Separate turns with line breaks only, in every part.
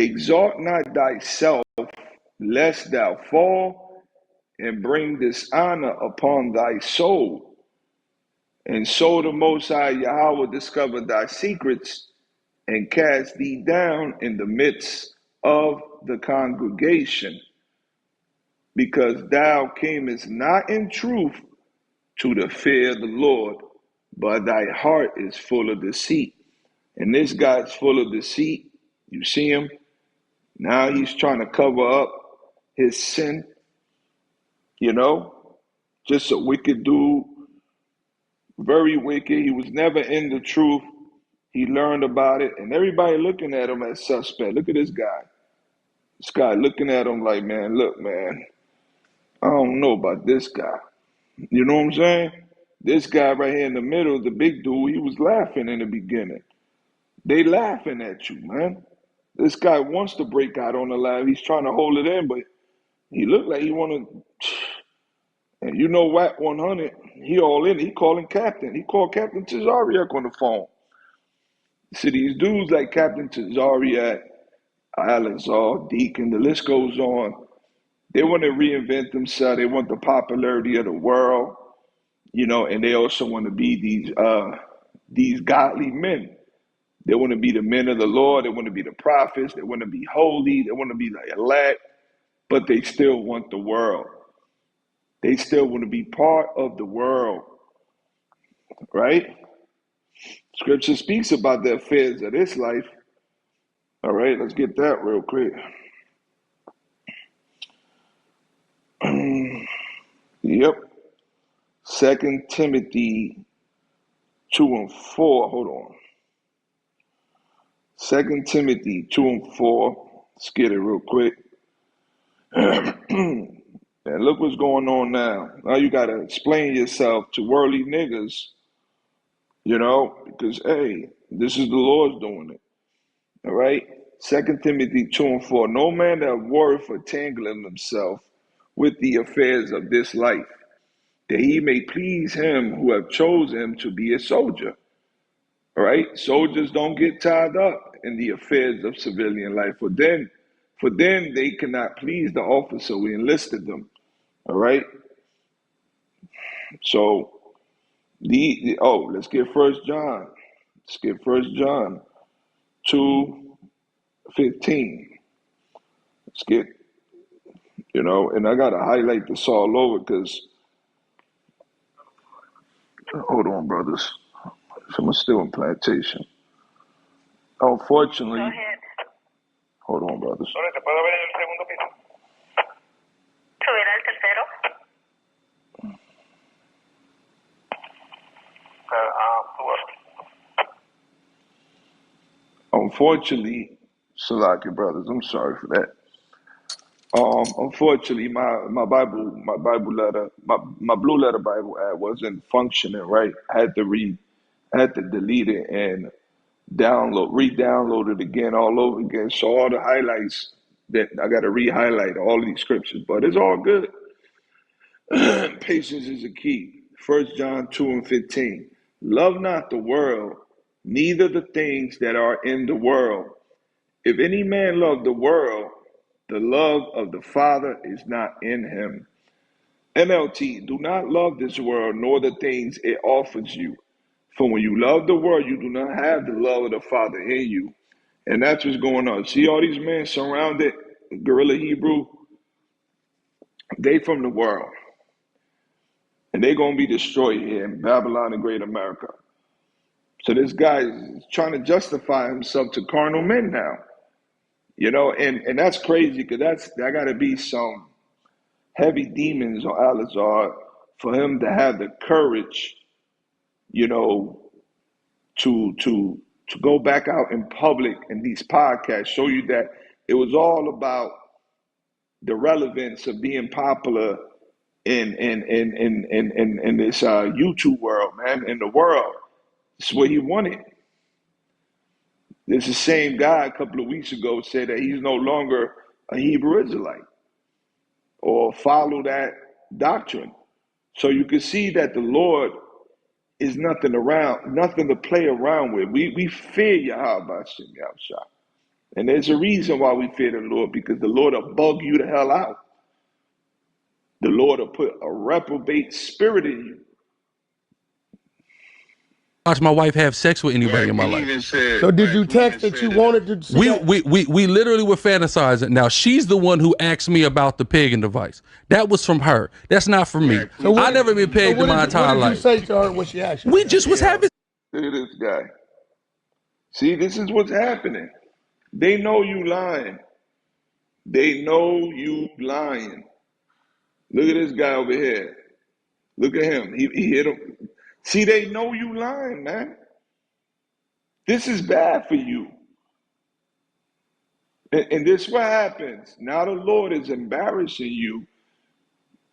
Exalt not thyself, lest thou fall and bring dishonor upon thy soul. And so the Most High Yahweh discover thy secrets and cast thee down in the midst of the congregation, because thou camest not in truth to the fear of the Lord, but thy heart is full of deceit. And this guy's full of deceit. You see him? Now he's trying to cover up his sin, just a wicked dude, very wicked. He was never in the truth. He learned about it, and everybody looking at him as suspect. Look at this guy. This guy looking at him like, man, look, man, I don't know about this guy. You know what I'm saying? This guy right here in the middle, the big dude, he was laughing in the beginning. They laughing at you, man. This guy wants to break out on the live. He's trying to hold it in, but he looked like he want to. And you know what, 100, he all in. He calling Captain. He called Captain Tazariak on the phone. See, these dudes like Captain Tazariak, Alizar, Deacon, the list goes on. They want to reinvent themselves. They want the popularity of the world, and they also want to be these godly men. They want to be the men of the Lord. They want to be the prophets. They want to be holy. They want to be the elect, but they still want the world. They still want to be part of the world, right? Scripture speaks about the affairs of this life. All right, let's get that real quick. Yep. 2 Timothy 2 and 4. Hold on. 2 Timothy 2 and 4. Let's get it real quick. And look what's going on now. Now you got to explain yourself to worldly niggas, because, hey, this is the Lord's doing it. All right? 2 Timothy 2 and 4. No man that worth entangling himself with the affairs of this life, that he may please him who have chosen him to be a soldier. All right? Soldiers don't get tied up in the affairs of civilian life. For then they cannot please the officer who enlisted them. All right? So, let's get 1 John. Let's get 1 John 2:15. Let's get, and I got to highlight this all over because, hold on, brothers. I'm still in plantation. Unfortunately,
Go ahead.
hold on, brothers.
¿Te puedo ver en el segundo piso? ¿Subir al tercero?
Unfortunately, Salaki brothers, I'm sorry for that. Unfortunately, my Bible letter, my blue letter Bible ad wasn't functioning right. I had to delete it and re-download it again all over again. So all the highlights that I got to re-highlight all of these scriptures, but it's all good. Patience is a key. 1 John 2 and 15. Love not the world, neither the things that are in the world. If any man love the world, the love of the Father is not in him. NLT, do not love this world nor the things it offers you. For when you love the world, you do not have the love of the Father in you. And that's what's going on. See all these men surrounded, Guerrilla Hebrew, they from the world. And they're going to be destroyed here in Babylon and Great America. So this guy is trying to justify himself to carnal men now. And that's crazy because that got to be some heavy demons on Alizar for him to have the courage, to go back out in public in these podcasts, show you that it was all about the relevance of being popular in this YouTube world, man, in the world. It's what he wanted. This the same guy a couple of weeks ago said that he's no longer a Hebrew Israelite or follow that doctrine. So you can see that the Lord is nothing to play around with. We fear Yahweh Shem Yahshua. And there's a reason why we fear the Lord, because the Lord will bug you the hell out. The Lord will put a reprobate spirit in you.
Watch my wife have sex with anybody in my life.
So did you text that you wanted to see that?
We literally were fantasizing. Now she's the one who asked me about the pegging device. That was from her. That's not from me.
So
I never been pegged in my entire life.
What did you say to her when she asked you?
We just was having.
Look at this guy. See, this is what's happening. They know you lying. They know you lying. Look at this guy over here. Look at him. He hit him. See, they know you lying, man. This is bad for you. And this is what happens. Now the Lord is embarrassing you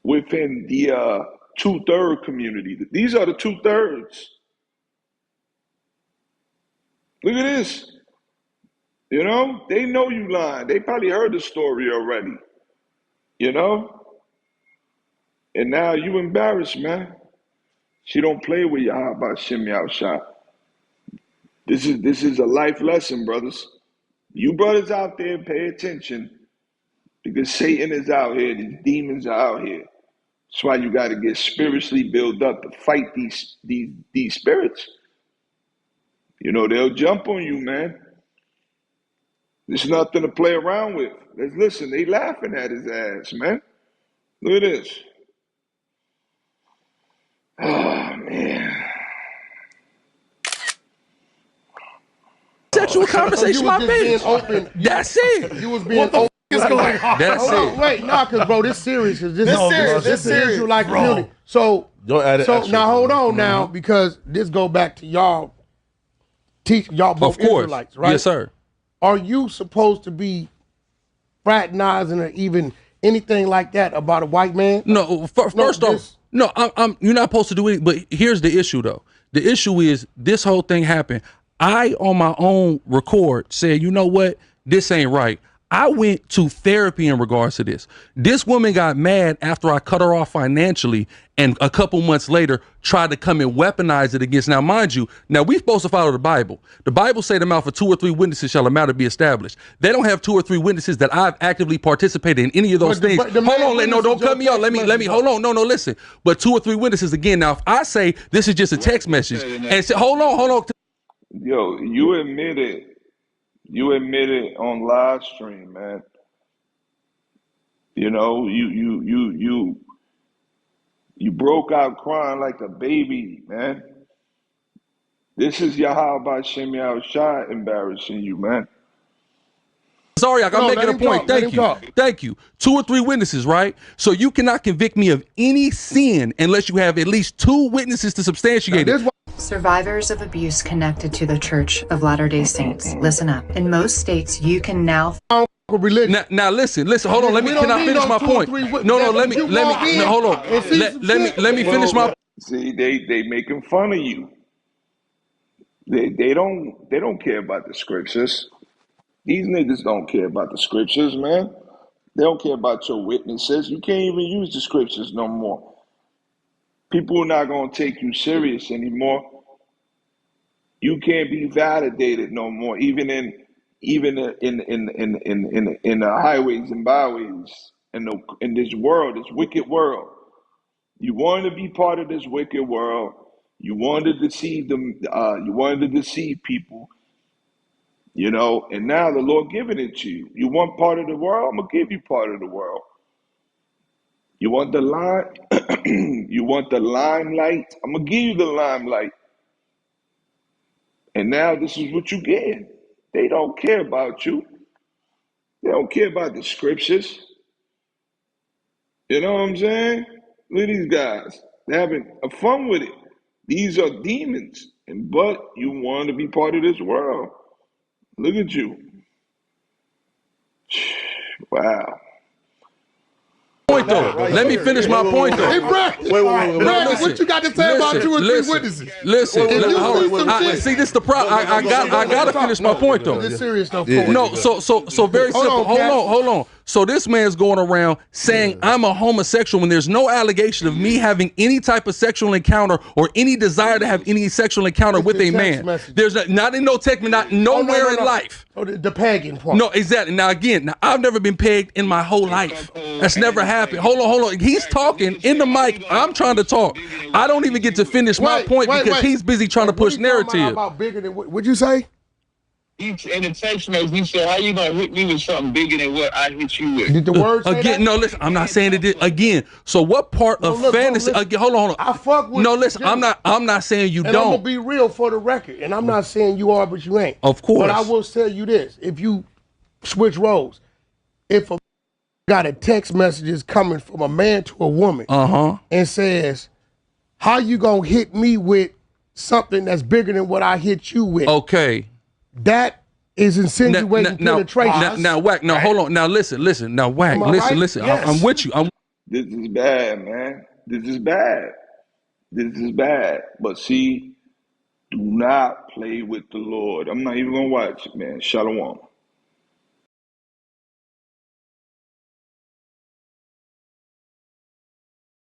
within the 2/3 community. These are the 2/3. Look at this. You know, they know you lying. They probably heard the story already. You know? And now you embarrassed, man. She don't play with you. How about shimmy out shot? This is a life lesson, brothers. You brothers out there, pay attention, because Satan is out here. These demons are out here. That's why you got to get spiritually built up to fight these spirits. You know, they'll jump on you, man. There's nothing to play around with. Listen, they laughing at his ass, man. Look at this. Oh, man.
Sexual conversation, my bitch. That's it.
You was being open.
That's it.
Wait, because bro, this serious. This serious. You like community. So
don't add it.
So now hold on now, because this go back to y'all. Teach y'all both Israelites, right?
Yes, sir.
Are you supposed to be fraternizing or even anything like that about a white man?
No. First off, no. You're not supposed to do it. But here's the issue, though. The issue is this whole thing happened. I, on my own record, said, you know what? This ain't right. I went to therapy in regards to this. This woman got mad after I cut her off financially, and a couple months later tried to come and weaponize it against. Now, mind you, now we're supposed to follow the Bible. The Bible say the mouth of 2 or 3 witnesses shall a matter be established. They don't have 2 or 3 witnesses that I've actively participated in any of those things. Hold on, no, don't cut me off. Let me, hold on. No, listen. But 2 or 3 witnesses again. Now, if I say this is just a text message and say, hold on.
Yo, you admitted on live stream, man. You know, you broke out crying like a baby, man. This is Yahweh Shemi Al-Shai embarrassing you, man.
Sorry, I'm making a point. Thank you. 2 or 3 witnesses, right? So you cannot convict me of any sin unless you have at least 2 witnesses to substantiate it.
Survivors of abuse connected to the Church of Latter-day Saints, listen up. In most states, you can now...
Now listen, hold on. Can I finish my point? No, let me hold on. Let me finish my...
See, they making fun of you. They don't care about the scriptures. These niggas don't care about the scriptures, man. They don't care about your witnesses. You can't even use the scriptures no more. People are not gonna take you serious anymore. You can't be validated no more, even in the highways and byways in this world, this wicked world. You wanted to be part of this wicked world. You wanted to deceive them. You wanted to deceive people. You know, and now the Lord giving it to you. You want part of the world? I'm gonna give you part of the world. You want the you want the limelight? I'm gonna give you the limelight. And now this is what you get. They don't care about you. They don't care about the scriptures. You know what I'm saying? Look at these guys. They're having fun with it. These are demons. But you want to be part of this world. Look at you. Wow.
Point though. Let me finish my point though.
Hey, Brad, what you got to say about 2 or 3 witnesses?
See, this is the problem. I gotta finish my point though.
It's serious though.
No, so very simple. Hold on. So this man's going around saying I'm a homosexual when there's no allegation of me having any type of sexual encounter or any desire to have any sexual encounter with a man.
Message.
There's not in no text, not nowhere in life.
Oh, the pagan part.
No, exactly. Now again, I've never been pegged in my whole life. That's never happened. Hold on. He's talking in the mic. I'm trying to talk. I don't even get to finish my point because he's busy trying to push narrative.
About bigger than what'd you say?
In the text message, he said, "How you gonna hit me with something bigger than what I hit you with?"
Did the word say
again?
That?
No, listen. I'm not saying it again. So what part of fantasy? Again, hold on.
I fuck with.
No, listen. I'm not saying you
and
don't.
I'm gonna be real for the record, and I'm not saying you are, but you ain't.
Of course.
But I will tell you this: if you switch roles, if a got a text messages coming from a man to a woman, and says, "How you gonna hit me with something that's bigger than what I hit you with?"
Okay.
That is insinuating penetration.
Now, Wack. Now, hold on. Now, listen. Now, Wack. Listen.
Yes.
I'm with you.
This is bad, man. This is bad. But see, do not play with the Lord. I'm not even gonna watch it, man. Shalom.